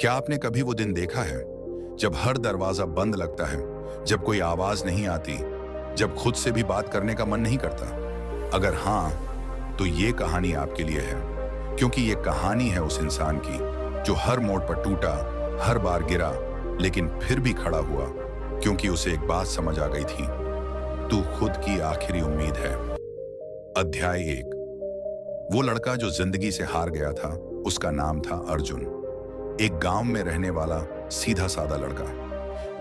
क्या आपने कभी वो दिन देखा है जब हर दरवाजा बंद लगता है, जब कोई आवाज नहीं आती, जब खुद से भी बात करने का मन नहीं करता? अगर हाँ, तो ये कहानी आपके लिए है, क्योंकि ये कहानी है उस इंसान की जो हर मोड़ पर टूटा, हर बार गिरा, लेकिन फिर भी खड़ा हुआ, क्योंकि उसे एक बात समझ आ गई थी, तू खुद की आखिरी उम्मीद है। अध्याय 1। वो लड़का जो जिंदगी से हार गया था, उसका नाम था अर्जुन। एक गांव में रहने वाला सीधा साधा लड़का।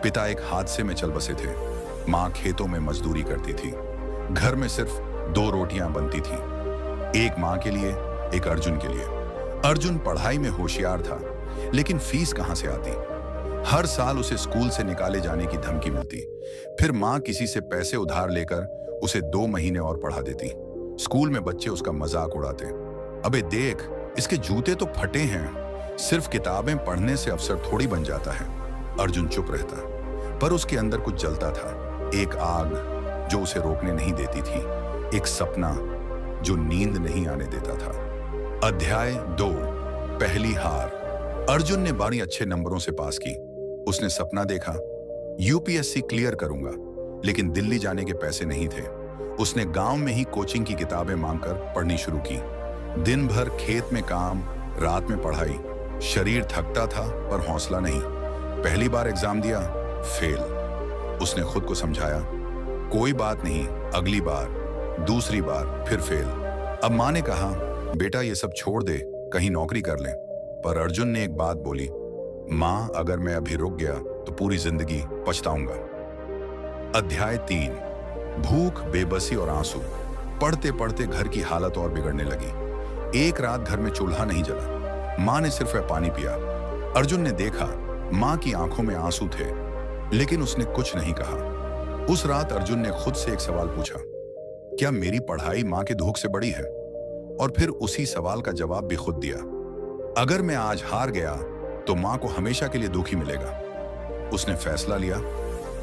पिता एक हादसे में चल बसे थे। माँ खेतों में मजदूरी करती थी। घर में सिर्फ 2 रोटियां बनती थी, एक माँ के लिए, एक अर्जुन के लिए। अर्जुन पढ़ाई में होशियार था, लेकिन फीस कहां से आती? हर साल उसे स्कूल से निकाले जाने की धमकी मिलती। फिर माँ किसी से पैसे उधार लेकर उसे 2 महीने और पढ़ा देती। स्कूल में बच्चे उसका मजाक उड़ाते। अबे देख, इसके जूते तो फटे हैं, सिर्फ किताबें पढ़ने से अफसर थोड़ी बन जाता है। अर्जुन चुप रहता, पर उसके अंदर कुछ जलता था। एक आग जो उसे रोकने नहीं देती थी, एक सपना जो नींद नहीं आने देता था। अध्याय 2। पहली हार। अर्जुन ने 12 अच्छे नंबरों से पास की। उसने सपना देखा, यूपीएससी क्लियर करूंगा, लेकिन दिल्ली जाने के पैसे नहीं थे। उसने गांव में ही कोचिंग की किताबें मांगकर पढ़नी शुरू की। दिन भर खेत में काम, रात में पढ़ाई। शरीर थकता था, पर हौसला नहीं। पहली बार एग्जाम दिया, फेल। उसने खुद को समझाया, कोई बात नहीं, अगली बार। दूसरी बार, फिर फेल। अब माँ ने कहा, बेटा ये सब छोड़ दे, कहीं नौकरी कर ले। पर अर्जुन ने एक बात बोली, माँ अगर मैं अभी रुक गया तो पूरी जिंदगी पछताऊंगा। अध्याय 3। भूख, बेबसी और आंसू। पढ़ते पढ़ते घर की हालत और बिगड़ने लगी। एक रात घर में चूल्हा नहीं जला। माँ ने सिर्फ पानी पिया। अर्जुन ने देखा, माँ की आंखों में आंसू थे, लेकिन उसने कुछ नहीं कहा। उस रात अर्जुन ने खुद से एक सवाल पूछा, क्या मेरी पढ़ाई माँ के दुख से बड़ी है? और फिर उसी सवाल का जवाब भी खुद दिया, अगर मैं आज हार गया तो माँ को हमेशा के लिए दुखी मिलेगा। उसने फैसला लिया,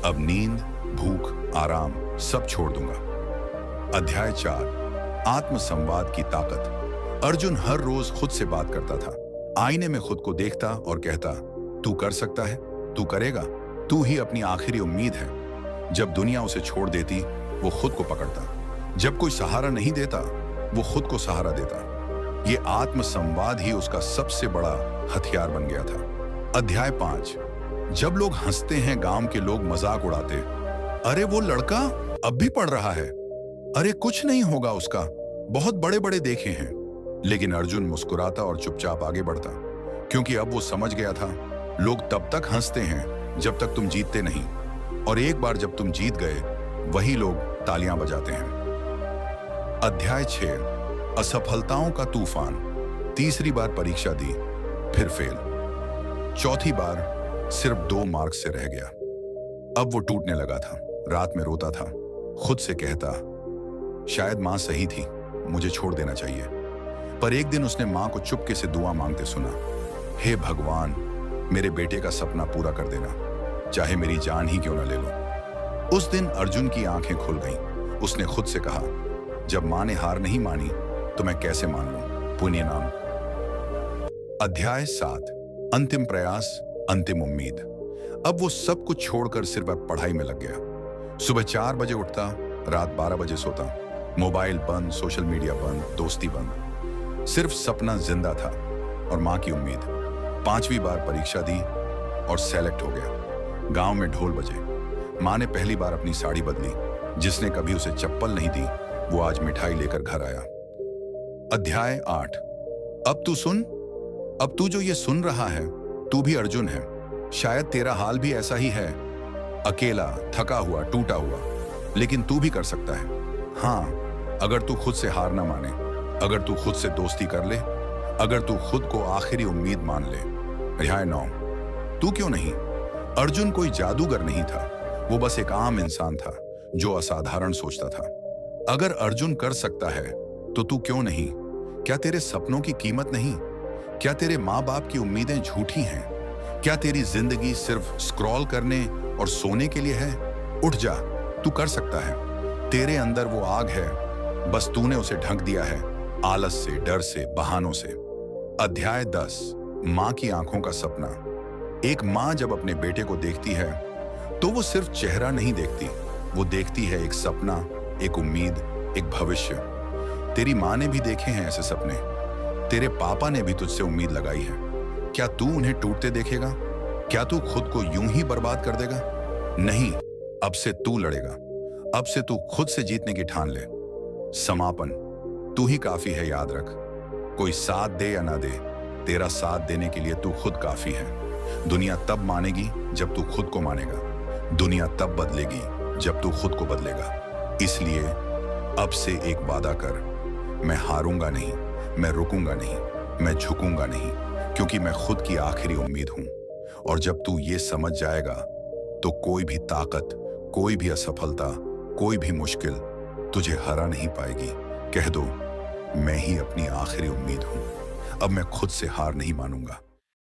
अब नींद, भूख, आराम सब छोड़ दूंगा। अध्याय 4। आत्मसंवाद की ताकत। अर्जुन हर रोज खुद से बात करता था। आईने में खुद को देखता और कहता, तू कर सकता है, तू करेगा, तू ही अपनी आखिरी उम्मीद है। जब दुनिया उसे छोड़ देती, वो खुद को पकड़ता। जब कोई सहारा नहीं देता, वो खुद को सहारा देता। ये आत्मसंवाद ही उसका सबसे बड़ा हथियार बन गया था। अध्याय 5। जब लोग हंसते हैं, गांव के लोग मजाक उड़ाते, अरे वो लड़का अब भी पढ़ रहा है, अरे कुछ नहीं होगा उसका, बहुत बड़े बड़े देखे हैं। लेकिन अर्जुन मुस्कुराता और चुपचाप आगे बढ़ता, क्योंकि अब वो समझ गया था, लोग तब तक हंसते हैं जब तक तुम जीतते नहीं, और एक बार जब तुम जीत गए, वही लोग तालियां बजाते हैं। अध्याय 6। असफलताओं का तूफान। तीसरी बार परीक्षा दी, फिर फेल। चौथी बार सिर्फ 2 मार्क्स से रह गया। अब वो टूटने लगा था। रात में रोता था, खुद से कहता, शायद मां सही थी, मुझे छोड़ देना चाहिए। पर एक दिन उसने मां को चुपके से दुआ मांगते सुना, हे भगवान, मेरे बेटे का सपना पूरा कर देना, चाहे मेरी जान ही क्यों न ले लो। उस दिन अर्जुन की आंखें खुल गईं। उसने खुद से कहा, जब मां ने हार नहीं मानी तो मैं कैसे मान लूं? पुण्य नाम। अध्याय 7। अंतिम प्रयास, अंतिम उम्मीद। अब वो सब कुछ छोड़कर सिर्फ पढ़ाई में लग गया। सुबह 4 बजे उठता, रात 12 बजे सोता। मोबाइल बंद, सोशल मीडिया बंद, दोस्ती बंद। सिर्फ सपना जिंदा था और मां की उम्मीद। 5वीं बार परीक्षा दी और सेलेक्ट हो गया। गांव में ढोल बजे। मां ने पहली बार अपनी साड़ी बदली। जिसने कभी उसे चप्पल नहीं दी, वो आज मिठाई लेकर घर आया। अध्याय 8। अब तू सुन। अब तू जो ये सुन रहा है, तू भी अर्जुन है। शायद तेरा हाल भी ऐसा ही है, अकेला, थका हुआ, टूटा हुआ, लेकिन तू भी कर सकता है। हाँ, अगर तू खुद से हार ना माने, अगर तू खुद से दोस्ती कर ले, अगर तू खुद को आखिरी उम्मीद मान ले। अध्याय 9। तू क्यों नहीं? अर्जुन कोई जादूगर नहीं था, वो बस एक आम इंसान था जो असाधारण सोचता था। अगर अर्जुन कर सकता है तो तू क्यों नहीं? क्या तेरे सपनों की कीमत नहीं? क्या तेरे माँ बाप की उम्मीदें झूठी हैं? क्या तेरी जिंदगी सिर्फ स्क्रॉल करने और सोने के लिए है? उठ जा, तू कर सकता है। तेरे अंदर वो आग है, बस तूने उसे ढक दिया है, आलस से, डर से, बहानों से। अध्याय 10। माँ की आंखों का सपना। एक माँ जब अपने बेटे को देखती है तो वो सिर्फ चेहरा नहीं देखती, वो देखती है एक सपना, एक उम्मीद, एक भविष्य। तेरी माँ ने भी देखे हैं ऐसे सपने, तेरे पापा ने भी तुझसे उम्मीद लगाई है। क्या तू उन्हें टूटते देखेगा? क्या तू खुद को यूं ही बर्बाद कर देगा? नहीं, अब से तू लड़ेगा। अब से तू खुद से जीतने की ठान ले। समापन, तू ही काफी है, याद रख। कोई साथ दे या ना दे, तेरा साथ देने के लिए तू खुद काफी है। दुनिया तब मानेगी जब तू खुद को मानेगा। दुनिया तब बदलेगी जब तू खुद को बदलेगा। इसलिए अब से एक वादा कर, मैं हारूंगा नहीं, मैं रुकूंगा नहीं, मैं झुकूंगा नहीं, क्योंकि मैं खुद की आखिरी उम्मीद हूं। और जब तू ये समझ जाएगा तो कोई भी ताकत, कोई भी असफलता, कोई भी मुश्किल तुझे हरा नहीं पाएगी। कह दो, मैं ही अपनी आखिरी उम्मीद हूं। अब मैं खुद से हार नहीं मानूंगा।